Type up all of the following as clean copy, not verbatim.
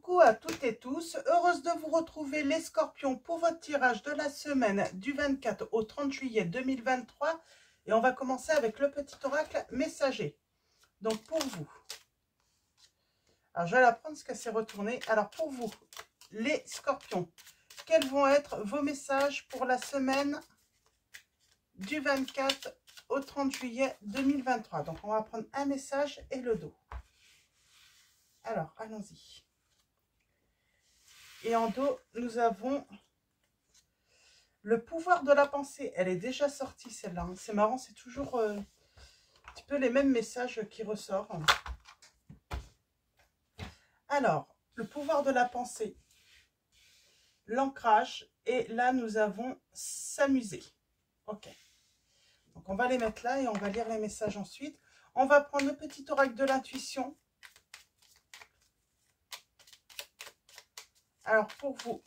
Coucou à toutes et tous, heureuse de vous retrouver les scorpions pour votre tirage de la semaine du 24 au 30 juillet 2023 et on va commencer avec le petit oracle messager. Donc pour vous, alors je vais la prendre parce qu'elle s'est retournée. Alors pour vous, les scorpions, quels vont être vos messages pour la semaine du 24 au 30 juillet 2023? Donc on va prendre un message et le dos. Alors allons-y. Et en dos, nous avons le pouvoir de la pensée. Elle est déjà sortie, celle-là. C'est marrant, c'est toujours un petit peu les mêmes messages qui ressortent. Alors, le pouvoir de la pensée, l'ancrage. Et là, nous avons s'amuser. Ok. Donc, on va les mettre là et on va lire les messages ensuite. On va prendre le petit oracle de l'intuition. Alors, pour vous,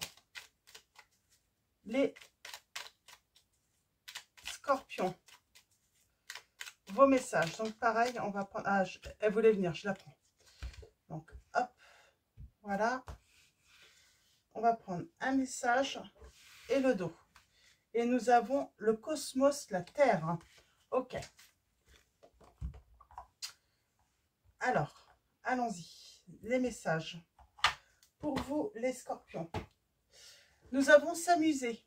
les scorpions, vos messages. Donc, pareil, on va prendre... Ah, elle voulait venir, je la prends. Donc, hop, voilà. On va prendre un message et le dos. Et nous avons le cosmos, la Terre. Ok. Alors, allons-y. Les messages. Pour vous, les scorpions. Nous avons s'amuser.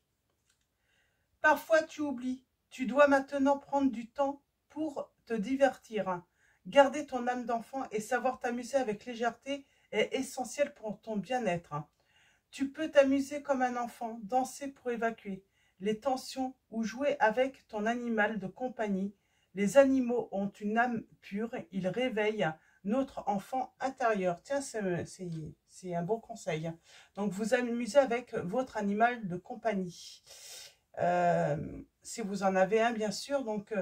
Parfois, tu oublies. Tu dois maintenant prendre du temps pour te divertir. Garder ton âme d'enfant et savoir t'amuser avec légèreté est essentiel pour ton bien-être. Tu peux t'amuser comme un enfant, danser pour évacuer les tensions ou jouer avec ton animal de compagnie. Les animaux ont une âme pure, ils réveillent notre enfant intérieur. Tiens, c'est un bon conseil. Donc, vous amusez avec votre animal de compagnie. Si vous en avez un, bien sûr. Donc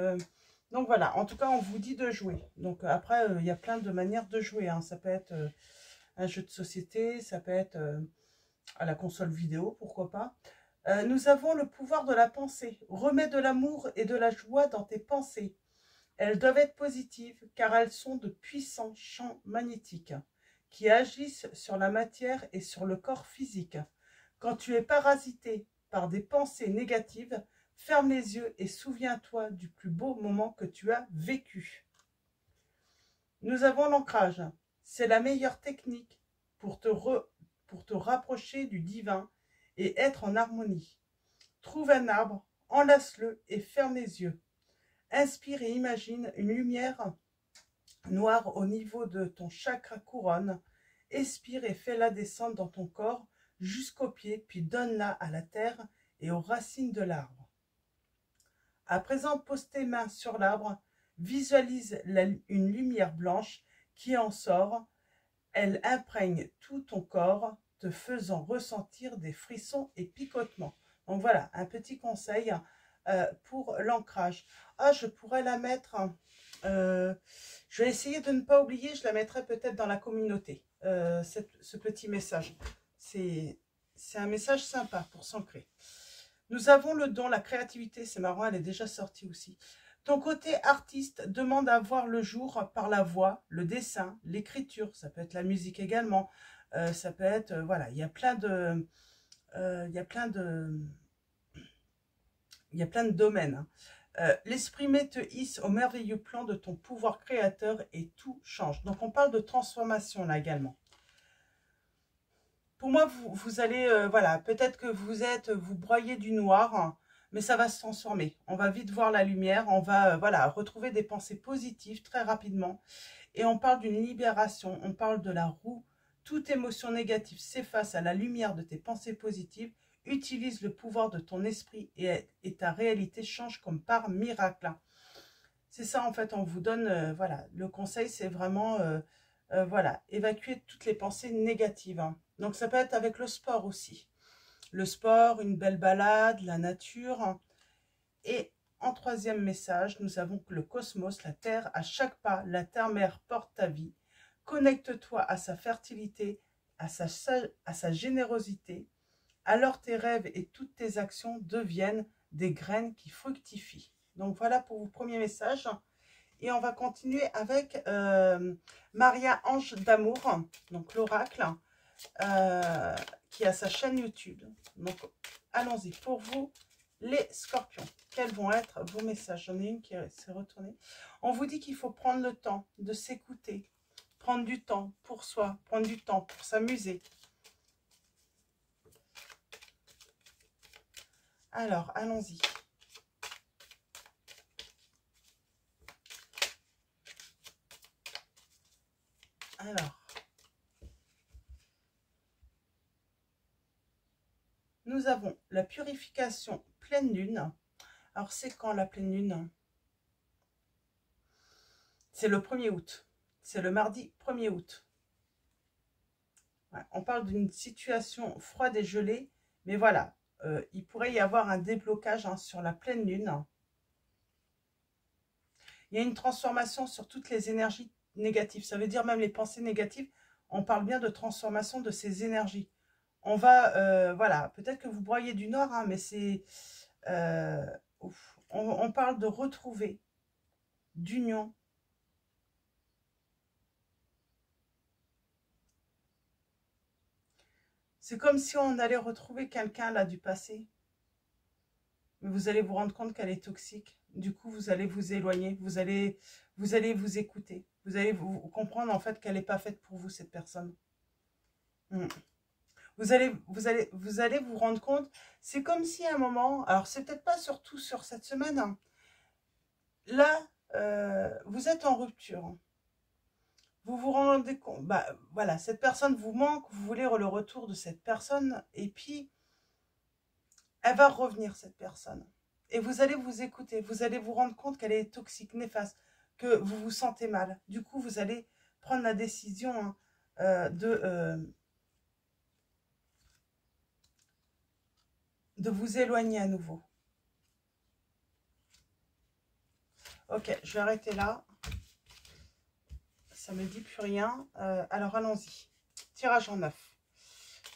voilà, en tout cas, on vous dit de jouer. Donc, après, il y a plein de manières de jouer. Hein. Ça peut être un jeu de société, ça peut être à la console vidéo, pourquoi pas. Nous avons le pouvoir de la pensée. Remets de l'amour et de la joie dans tes pensées. Elles doivent être positives car elles sont de puissants champs magnétiques qui agissent sur la matière et sur le corps physique. Quand tu es parasité par des pensées négatives, ferme les yeux et souviens-toi du plus beau moment que tu as vécu. Nous avons l'ancrage. C'est la meilleure technique pour te rapprocher du divin et être en harmonie. Trouve un arbre, enlace-le et ferme les yeux. Inspire et imagine une lumière noire au niveau de ton chakra couronne. Expire et fais-la descendre dans ton corps jusqu'aux pieds, puis donne-la à la terre et aux racines de l'arbre. À présent, pose tes mains sur l'arbre, visualise une lumière blanche qui en sort. Elle imprègne tout ton corps, te faisant ressentir des frissons et picotements. Donc voilà, un petit conseil pour l'ancrage. Ah, je pourrais la mettre, je vais essayer de ne pas oublier, je la mettrai peut-être dans la communauté, ce petit message. C'est un message sympa pour s'ancrer. Nous avons le don, la créativité, c'est marrant, elle est déjà sortie aussi. Ton côté artiste demande à voir le jour par la voix, le dessin, l'écriture, ça peut être la musique également, ça peut être, voilà, il y a plein de domaines. Hein. L'exprimer te hisse au merveilleux plan de ton pouvoir créateur et tout change. Donc on parle de transformation là également. Pour moi, vous allez, voilà, peut-être que vous broyez du noir, hein, mais ça va se transformer. On va vite voir la lumière, on va voilà, retrouver des pensées positives très rapidement. Et on parle d'une libération, on parle de la roue. Toute émotion négative s'efface à la lumière de tes pensées positives. Utilise le pouvoir de ton esprit et ta réalité change comme par miracle. C'est ça en fait, on vous donne, voilà, le conseil c'est vraiment, voilà, évacuer toutes les pensées négatives. Hein. Donc ça peut être avec le sport aussi. Le sport, une belle balade, la nature. Et en troisième message, nous avons le cosmos, la Terre. À chaque pas, la Terre-Mère porte ta vie. Connecte-toi à sa fertilité, à sa générosité. Alors tes rêves et toutes tes actions deviennent des graines qui fructifient. Donc voilà pour vos premiers messages. Et on va continuer avec Maria Ange d'amour, donc l'oracle. qui a sa chaîne YouTube. Donc, allons-y. Pour vous, les scorpions, quels vont être vos messages? J'en ai une qui s'est retournée. On vous dit qu'il faut prendre le temps de s'écouter, prendre du temps pour soi, prendre du temps pour s'amuser. Alors, allons-y. Alors, nous avons la purification pleine lune. Alors, c'est quand la pleine lune? C'est le 1er août. C'est le mardi 1er août. Ouais, on parle d'une situation froide et gelée, mais voilà, il pourrait y avoir un déblocage sur la pleine lune. Il y a une transformation sur toutes les énergies négatives. Ça veut dire même les pensées négatives. On parle bien de transformation de ces énergies. On va, voilà, peut-être que vous broyez du nord, hein, mais c'est... on parle de retrouver, d'union. C'est comme si on allait retrouver quelqu'un là du passé. Mais vous allez vous rendre compte qu'elle est toxique. Du coup, vous allez vous éloigner. Vous allez vous écouter. Vous allez vous comprendre en fait qu'elle n'est pas faite pour vous, cette personne. Vous allez vous rendre compte. C'est comme si à un moment, alors c'est peut-être pas surtout sur cette semaine, hein, là, vous êtes en rupture. Vous vous rendez compte, bah voilà, cette personne vous manque, vous voulez le retour de cette personne, et puis elle va revenir, cette personne. Et vous allez vous écouter, vous allez vous rendre compte qu'elle est toxique, néfaste, que vous vous sentez mal. Du coup, vous allez prendre la décision de vous éloigner à nouveau. Ok, je vais arrêter là. Ça ne me dit plus rien. Alors, allons-y. Tirage en 9.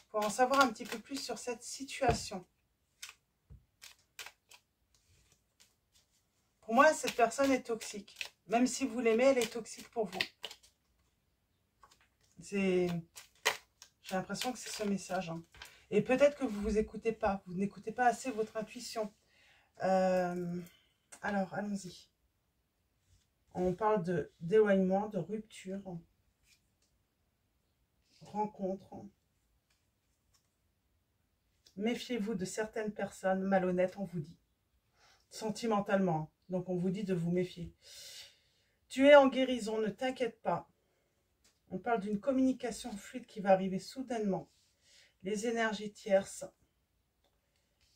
Pour en savoir un petit peu plus sur cette situation. Pour moi, cette personne est toxique. Même si vous l'aimez, elle est toxique pour vous. J'ai l'impression que c'est ce message. Hein. Et peut-être que vous ne vous écoutez pas. Vous n'écoutez pas assez votre intuition. Alors, allons-y. On parle d'éloignement, de rupture, rencontre. Méfiez-vous de certaines personnes malhonnêtes, on vous dit. Sentimentalement. Donc, on vous dit de vous méfier. Tu es en guérison, ne t'inquiète pas. On parle d'une communication fluide qui va arriver soudainement. Les énergies tierces.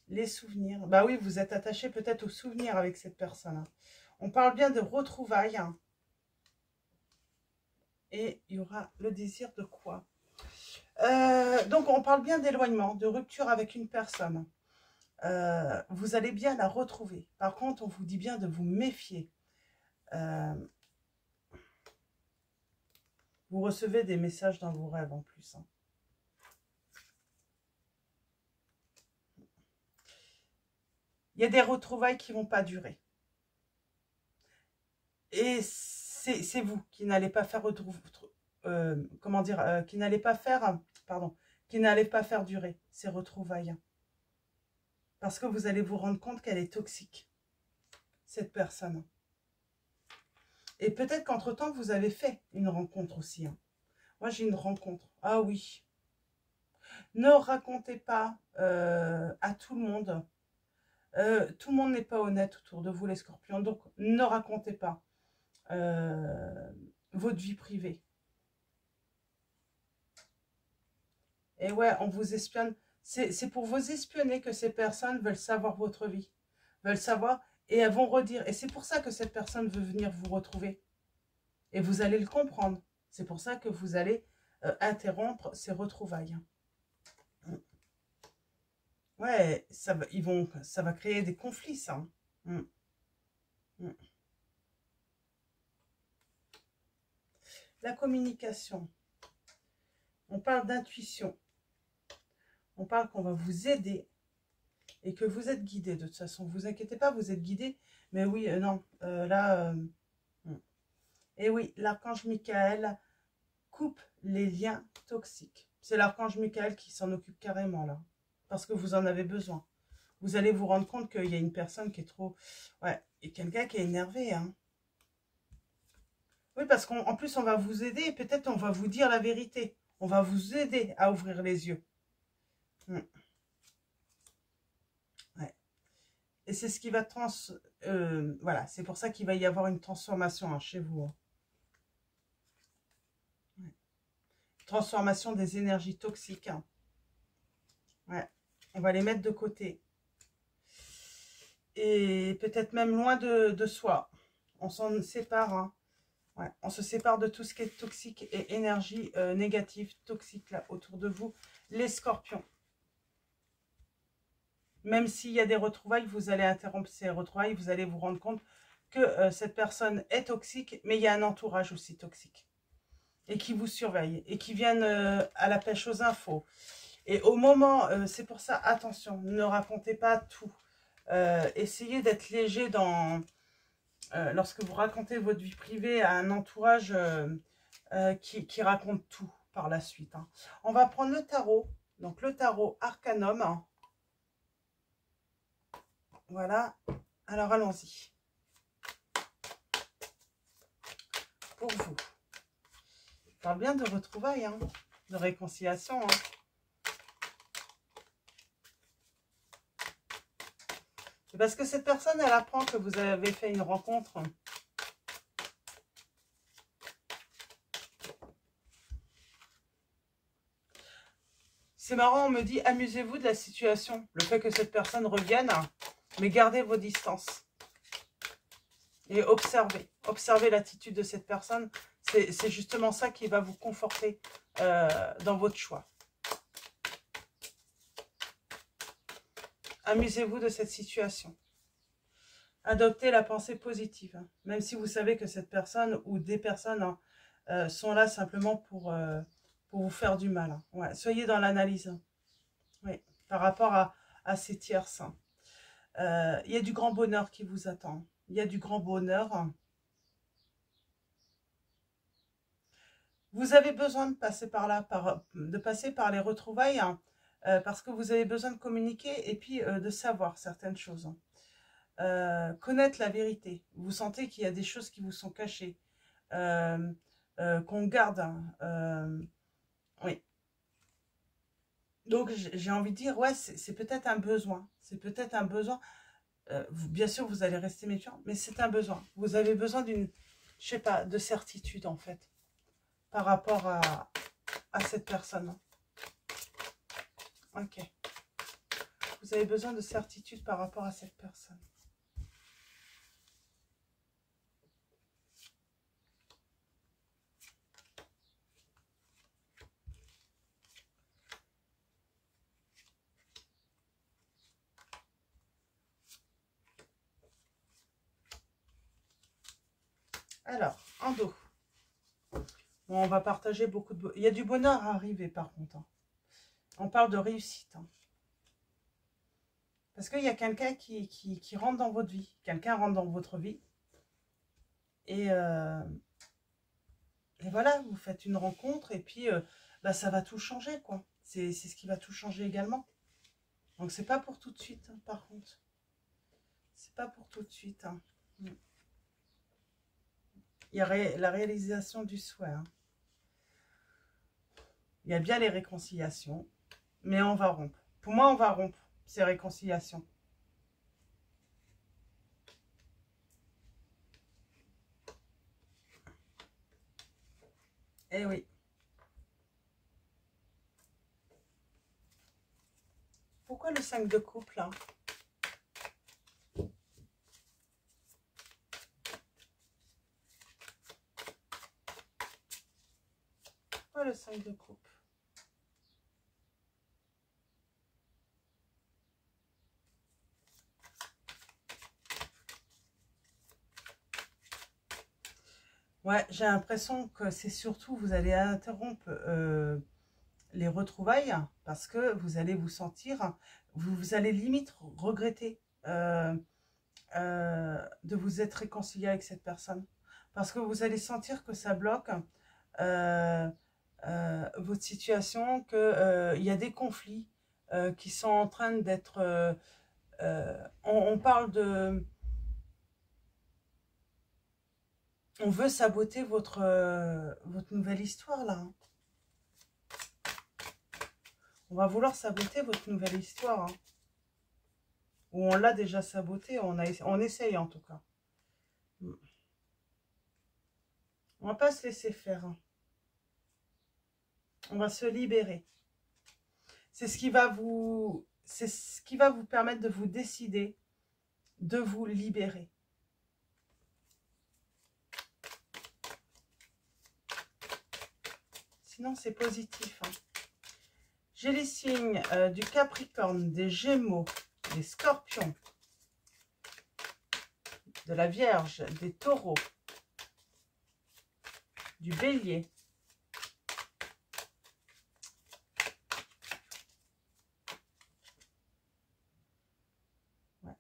Les souvenirs. Bah oui, vous êtes attaché peut-être aux souvenirs avec cette personne. On parle bien de retrouvailles. Et il y aura le désir de quoi? Donc, on parle bien d'éloignement, de rupture avec une personne. Vous allez bien la retrouver. Par contre, on vous dit bien de vous méfier. Vous recevez des messages dans vos rêves en plus. Hein. Il y a des retrouvailles qui ne vont pas durer. Et c'est vous qui n'allez pas faire qui n'allez pas faire, qui n'allez pas faire durer ces retrouvailles. Parce que vous allez vous rendre compte qu'elle est toxique, cette personne. Et peut-être qu'entre-temps, vous avez fait une rencontre aussi. Hein. Moi, j'ai une rencontre. Ah oui. Ne racontez pas à tout le monde. Tout le monde n'est pas honnête autour de vous, les scorpions. Donc, ne racontez pas votre vie privée. Et ouais, on vous espionne. C'est pour vous espionner que ces personnes veulent savoir votre vie. Veulent savoir et elles vont redire. Et c'est pour ça que cette personne veut venir vous retrouver. Et vous allez le comprendre. C'est pour ça que vous allez interrompre ces retrouvailles. Ouais, ça va créer des conflits, ça. La communication. On parle d'intuition. On parle qu'on va vous aider et que vous êtes guidé. De toute façon, ne vous inquiétez pas, vous êtes guidé. Mais oui, non, là... Et oui, l'archange Michael coupe les liens toxiques. C'est l'archange Michael qui s'en occupe carrément là. Parce que vous en avez besoin. Vous allez vous rendre compte qu'il y a une personne qui est trop... Ouais, et quelqu'un qui est énervé, hein. Oui, parce qu'en plus, on va vous aider et peut-être on va vous dire la vérité. On va vous aider à ouvrir les yeux. Ouais. Et c'est ce qui va voilà, c'est pour ça qu'il va y avoir une transformation hein, chez vous. Hein. Ouais. Transformation des énergies toxiques. Hein. Ouais. On va les mettre de côté. Et peut-être même loin de soi. On s'en sépare. Hein. Ouais. On se sépare de tout ce qui est toxique et énergie négative, toxique là autour de vous. Les scorpions. Même s'il y a des retrouvailles, vous allez interrompre ces retrouvailles, vous allez vous rendre compte que cette personne est toxique, mais il y a un entourage aussi toxique. Et qui vous surveille, et qui viennent à la pêche aux infos. Et au moment, c'est pour ça, attention, ne racontez pas tout. Essayez d'être léger lorsque vous racontez votre vie privée à un entourage qui raconte tout par la suite. Hein. On va prendre le tarot, donc le tarot Arcanum. Hein. Voilà, alors allons-y. Pour vous. Je parle bien de retrouvailles, hein, de réconciliation. Hein. C'est parce que cette personne, elle apprend que vous avez fait une rencontre. C'est marrant, on me dit, amusez-vous de la situation. Le fait que cette personne revienne, mais gardez vos distances. Et observez. Observez l'attitude de cette personne. C'est justement ça qui va vous conforter dans votre choix. Amusez-vous de cette situation. Adoptez la pensée positive. Hein. Même si vous savez que cette personne ou des personnes sont là simplement pour vous faire du mal. Hein. Ouais, soyez dans l'analyse. Hein. Oui, par rapport à ces tierces. Il y a du grand bonheur qui vous attend. Il y a du grand bonheur. Hein. Vous avez besoin de passer par là, de passer par les retrouvailles, hein, parce que vous avez besoin de communiquer et puis de savoir certaines choses. Hein. Connaître la vérité. Vous sentez qu'il y a des choses qui vous sont cachées, qu'on garde. Hein, oui. Donc, j'ai envie de dire, ouais, c'est peut-être un besoin. C'est peut-être un besoin. Bien sûr, vous allez rester méfiant, mais c'est un besoin. Vous avez besoin d'une, je sais pas, de certitude, en fait, par rapport à cette personne. Ok. Vous avez besoin de certitude par rapport à cette personne. Alors, en dos. Bon, on va partager beaucoup de... Il y a du bonheur à arriver, par contre. Hein. On parle de réussite. Hein. Parce qu'il y a quelqu'un qui rentre dans votre vie. Quelqu'un rentre dans votre vie. Et voilà, vous faites une rencontre et puis bah, ça va tout changer, quoi. C'est ce qui va tout changer également. Donc, c'est pas pour tout de suite, hein, par contre. C'est pas pour tout de suite. Hein. Il y a la réalisation du souhait. Hein. Il y a bien les réconciliations, mais on va rompre. Pour moi, on va rompre ces réconciliations. Eh oui. Pourquoi le 5 de coupe, là? Pourquoi le 5 de coupe? Ouais, j'ai l'impression que c'est surtout, vous allez interrompre les retrouvailles parce que vous allez vous sentir, vous allez limite regretter de vous être réconcilié avec cette personne. Parce que vous allez sentir que ça bloque votre situation, qu'il y a des conflits qui sont en train d'être... on parle de... On veut saboter votre nouvelle histoire, là. Hein. On va vouloir saboter votre nouvelle histoire. Hein. Ou on l'a déjà saboté, on essaye en tout cas. On va pas se laisser faire. Hein. On va se libérer. C'est ce qui va vous permettre de vous décider, de vous libérer. Sinon, c'est positif. Hein. J'ai les signes du Capricorne, des Gémeaux, des Scorpions, de la Vierge, des Taureaux, du Bélier. Ouais.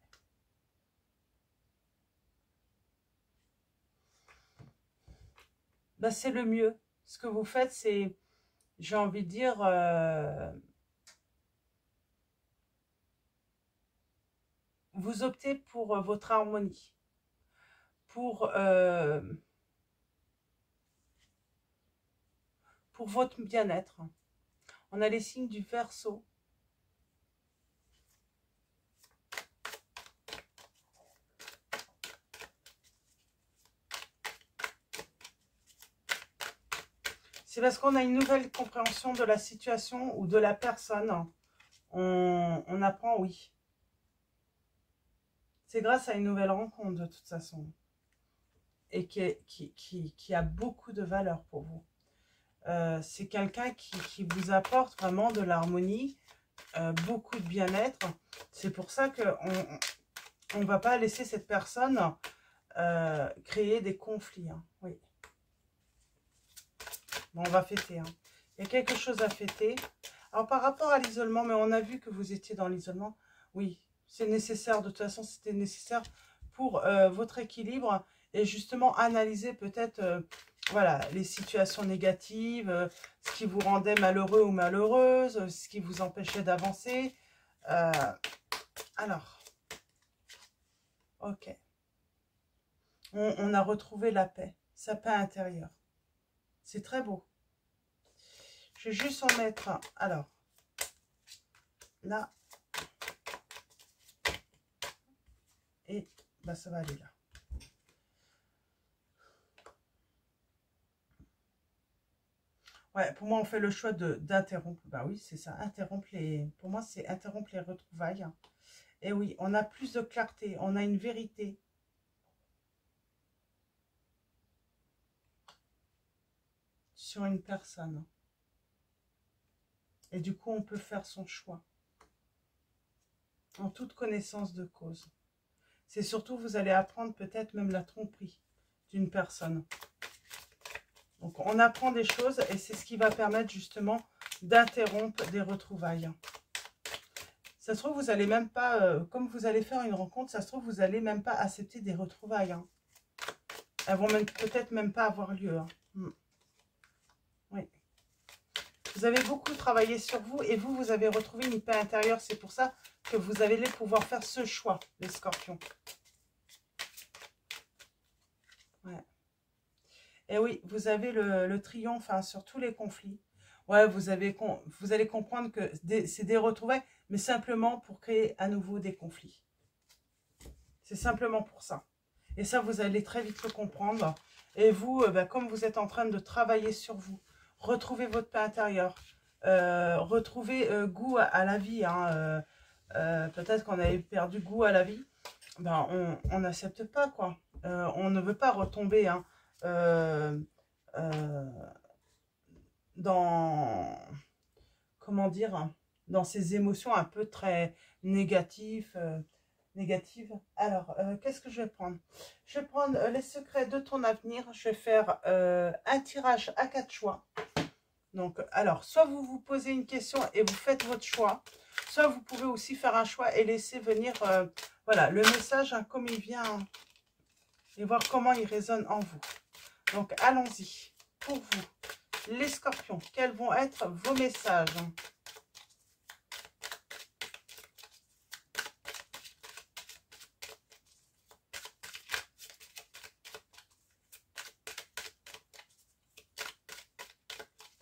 Ben, c'est le mieux. Ce que vous faites, c'est, j'ai envie de dire, vous optez pour votre harmonie, pour votre bien-être. On a les signes du Verseau. C'est parce qu'on a une nouvelle compréhension de la situation ou de la personne. On apprend, oui. C'est grâce à une nouvelle rencontre de toute façon. Et qui a beaucoup de valeur pour vous. C'est quelqu'un qui vous apporte vraiment de l'harmonie, beaucoup de bien-être. C'est pour ça qu'on ne va pas laisser cette personne créer des conflits. Hein. Oui. Bon, on va fêter. Hein. Il y a quelque chose à fêter. Alors, par rapport à l'isolement, mais on a vu que vous étiez dans l'isolement. Oui, c'est nécessaire. De toute façon, c'était nécessaire pour votre équilibre. Et justement, analyser peut-être voilà, les situations négatives, ce qui vous rendait malheureux ou malheureuse, ce qui vous empêchait d'avancer. Alors, ok. On a retrouvé la paix, sa paix intérieure. C'est très beau. Je vais juste en mettre un. Alors, là. Et bah, ça va aller là. Ouais, pour moi, on fait le choix d'interrompre. Bah oui, c'est ça, interrompre les... Pour moi, c'est interrompre les retrouvailles. Et oui, on a plus de clarté, on a une vérité. Sur une personne. Et du coup, on peut faire son choix. En toute connaissance de cause. C'est surtout, vous allez apprendre peut-être même la tromperie d'une personne. Donc, on apprend des choses et c'est ce qui va permettre justement d'interrompre des retrouvailles. Ça se trouve, vous n'allez même pas, comme vous allez faire une rencontre, ça se trouve, vous n'allez même pas accepter des retrouvailles. Hein. Elles vont peut-être même pas avoir lieu. Hein. Oui. Vous avez beaucoup travaillé sur vous et vous avez retrouvé une paix intérieure. C'est pour ça que vous allez pouvoir faire ce choix, les scorpions. Ouais. Et oui, vous avez le triomphe hein, sur tous les conflits. Ouais, vous allez comprendre que c'est des retrouvailles, mais simplement pour créer à nouveau des conflits. C'est simplement pour ça. Et ça, vous allez très vite le comprendre. Et vous, comme vous êtes en train de travailler sur vous, retrouvez votre paix intérieure, retrouvez goût à la vie. Hein, peut-être qu'on avait perdu goût à la vie. Ben, on n'accepte pas, quoi. On ne veut pas retomber hein, dans, comment dire, dans ces émotions un peu très négatives. Alors, qu'est-ce que je vais prendre? Je vais prendre les secrets de ton avenir. Je vais faire un tirage à 4 choix. Donc, alors, soit vous vous posez une question et vous faites votre choix, soit vous pouvez aussi faire un choix et laisser venir, voilà, le message hein, comme il vient hein, et voir comment il résonne en vous. Donc, allons-y. Pour vous, Les scorpions, quels vont être vos messages?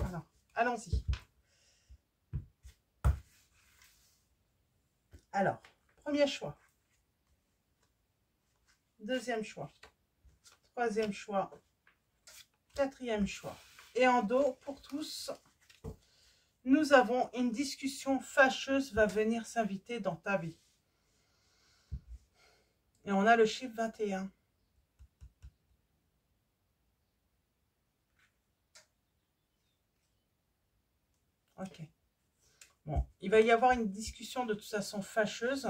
Alors, allons-y. Alors, premier choix. Deuxième choix. Troisième choix. Quatrième choix. Et en dos, pour tous, nous avons une discussion fâcheuse va venir s'inviter dans ta vie. Et on a le chiffre 21. Ok. Bon, il va y avoir une discussion de toute façon fâcheuse,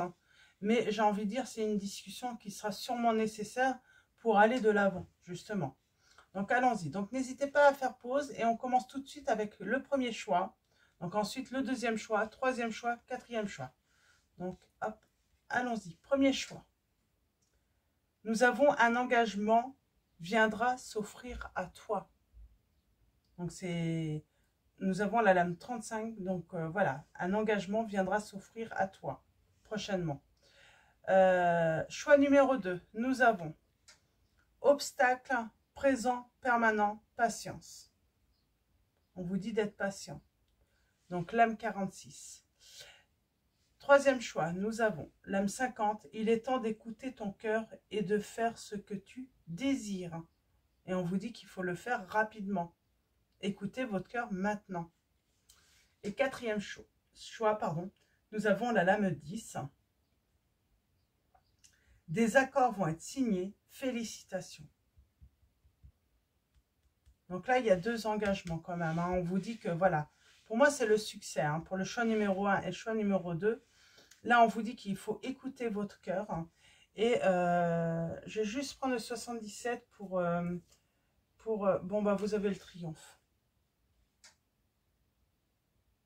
mais j'ai envie de dire c'est une discussion qui sera sûrement nécessaire pour aller de l'avant, justement. Donc, allons-y. Donc, n'hésitez pas à faire pause et on commence tout de suite avec le premier choix. Donc, ensuite, le deuxième choix, troisième choix, quatrième choix. Donc, hop, allons-y. Premier choix. Nous avons un engagement viendra s'offrir à toi. Donc, c'est... Nous avons la lame 35. Donc, voilà. Un engagement viendra s'offrir à toi prochainement. Choix numéro 2. Nous avons obstacle présent, permanent, patience. On vous dit d'être patient. Donc, l'âme 46. Troisième choix, nous avons l'âme 50. Il est temps d'écouter ton cœur et de faire ce que tu désires. Et on vous dit qu'il faut le faire rapidement. Écoutez votre cœur maintenant. Et quatrième choix, nous avons la lame 10. Des accords vont être signés. Félicitations. Donc là, il y a 2 engagements quand même. Hein. On vous dit que voilà, pour moi, c'est le succès. Hein. Pour le choix numéro 1 et le choix numéro 2, là, on vous dit qu'il faut écouter votre cœur. Hein. Et je vais juste prendre le 77 pour bon, bah, vous avez le triomphe.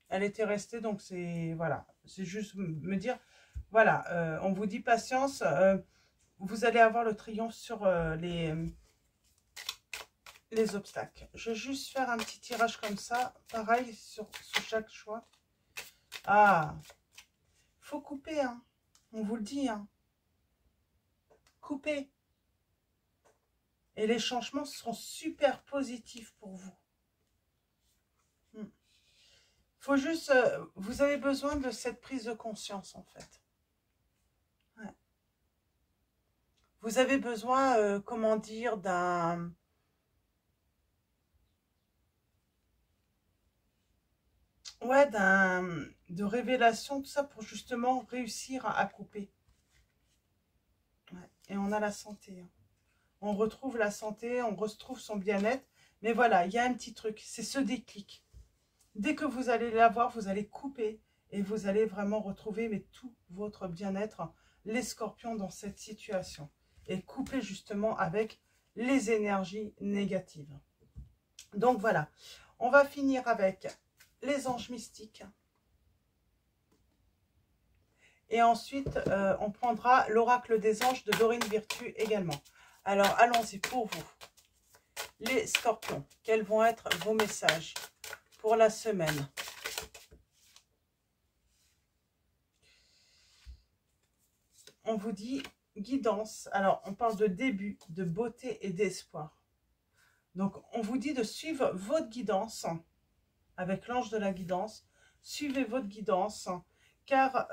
Elle était restée, donc c'est, voilà, c'est juste me dire, voilà, on vous dit patience, vous allez avoir le triomphe sur les obstacles. Je vais juste faire un petit tirage comme ça, pareil sur chaque choix. Ah, faut couper, hein. On vous le dit, hein. Couper. Et les changements seront super positifs pour vous. Faut juste, vous avez besoin de cette prise de conscience en fait. Ouais. Vous avez besoin, comment dire, de révélation, tout ça pour justement réussir à couper. Ouais. Et on a la santé. Hein. On retrouve la santé, on retrouve son bien-être. Mais voilà, il y a un petit truc, c'est ce déclic. Dès que vous allez l'avoir, vous allez couper et vous allez vraiment retrouver tout votre bien-être, les scorpions dans cette situation. Et couper justement avec les énergies négatives. Donc voilà, on va finir avec les anges mystiques. Et ensuite, on prendra l'oracle des anges de Dorine Virtue également. Alors, allons-y pour vous. Les scorpions, quels vont être vos messages pour la semaine? On vous dit guidance. Alors, on parle de début, de beauté et d'espoir. Donc, on vous dit de suivre votre guidance avec l'ange de la guidance. Suivez votre guidance, car,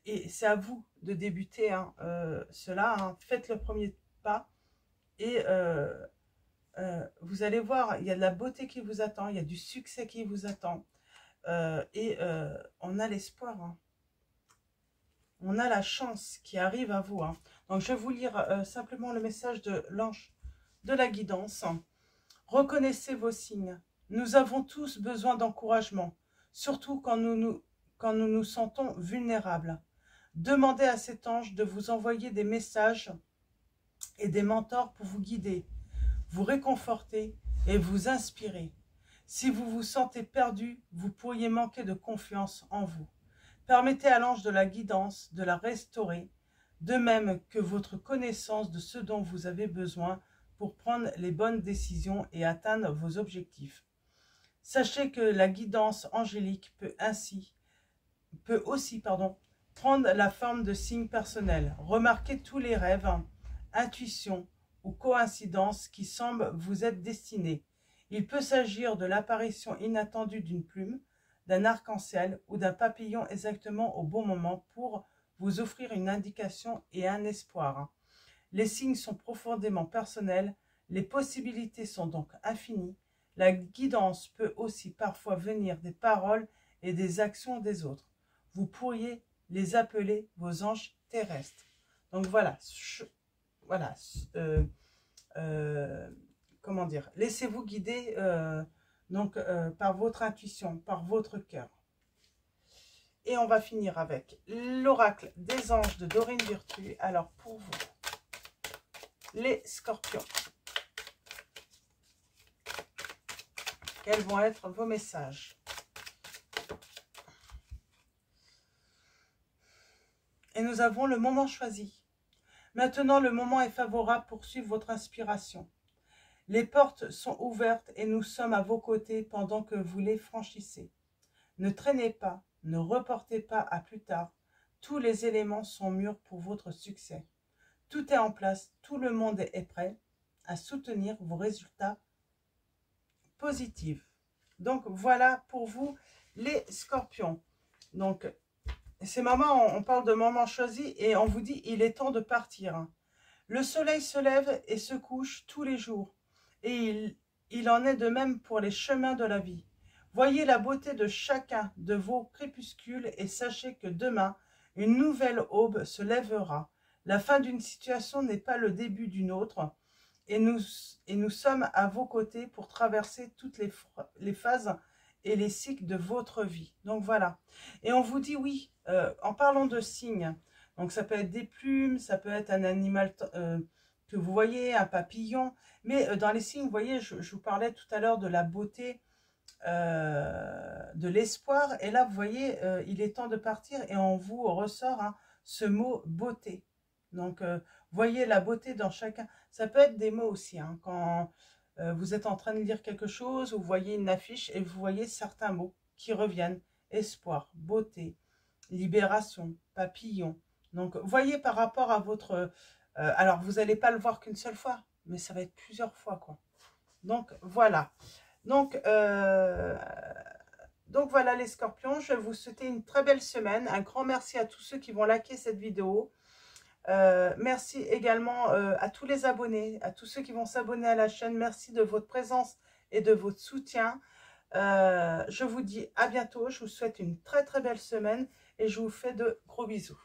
et c'est à vous de débuter cela. Hein. Faites le premier pas et vous allez voir, il y a de la beauté qui vous attend, il y a du succès qui vous attend. On a l'espoir. Hein. On a la chance qui arrive à vous. Hein. Donc, je vais vous lire simplement le message de l'ange de la guidance. Reconnaissez vos signes. Nous avons tous besoin d'encouragement, surtout quand nous nous sentons vulnérables. Demandez à cet ange de vous envoyer des messages et des mentors pour vous guider, vous réconforter et vous inspirer. Si vous vous sentez perdu, vous pourriez manquer de confiance en vous. Permettez à l'ange de la guidance de la restaurer, de même que votre connaissance de ce dont vous avez besoin pour prendre les bonnes décisions et atteindre vos objectifs. Sachez que la guidance angélique peut aussi prendre la forme de signes personnels. Remarquez tous les rêves, intuitions ou coïncidences qui semblent vous être destinés. Il peut s'agir de l'apparition inattendue d'une plume, d'un arc-en-ciel ou d'un papillon exactement au bon moment pour vous offrir une indication et un espoir. Les signes sont profondément personnels, les possibilités sont donc infinies. La guidance peut aussi parfois venir des paroles et des actions des autres. Vous pourriez les appeler vos anges terrestres. Donc voilà, comment dire, laissez-vous guider par votre intuition, par votre cœur. Et on va finir avec l'oracle des anges de Dorine Virtue. Alors pour vous, les scorpions, quels vont être vos messages? Et nous avons le moment choisi. Maintenant, le moment est favorable pour suivre votre inspiration. Les portes sont ouvertes et nous sommes à vos côtés pendant que vous les franchissez. Ne traînez pas, ne reportez pas à plus tard. Tous les éléments sont mûrs pour votre succès. Tout est en place, tout le monde est prêt à soutenir vos résultats positifs. Donc voilà pour vous les scorpions. Donc ces moments, on parle de moments choisis et on vous dit il est temps de partir. Le soleil se lève et se couche tous les jours et il en est de même pour les chemins de la vie. Voyez la beauté de chacun de vos crépuscules et sachez que demain, une nouvelle aube se lèvera. La fin d'une situation n'est pas le début d'une autre et nous sommes à vos côtés pour traverser toutes les phases et les cycles de votre vie. Donc voilà. Et on vous dit oui, en parlant de signes, donc ça peut être des plumes, ça peut être un animal que vous voyez, un papillon. Mais dans les signes, vous voyez, je vous parlais tout à l'heure de la beauté, de l'espoir. Et là, vous voyez, il est temps de partir et on vous ressort ce mot beauté. Donc, voyez la beauté dans chacun. Ça peut être des mots aussi. Quand vous êtes en train de lire quelque chose, vous voyez une affiche et vous voyez certains mots qui reviennent. Espoir, beauté, libération, papillon. Donc, voyez par rapport à votre... alors, vous n'allez pas le voir qu'une seule fois, mais ça va être plusieurs fois, quoi. Donc, voilà. Donc voilà les scorpions. Je vais vous souhaiter une très belle semaine. Un grand merci à tous ceux qui vont liker cette vidéo. Merci également à tous les abonnés, à tous ceux qui vont s'abonner à la chaîne. Merci de votre présence et de votre soutien. Je vous dis à bientôt. Je vous souhaite une très très belle semaine et je vous fais de gros bisous.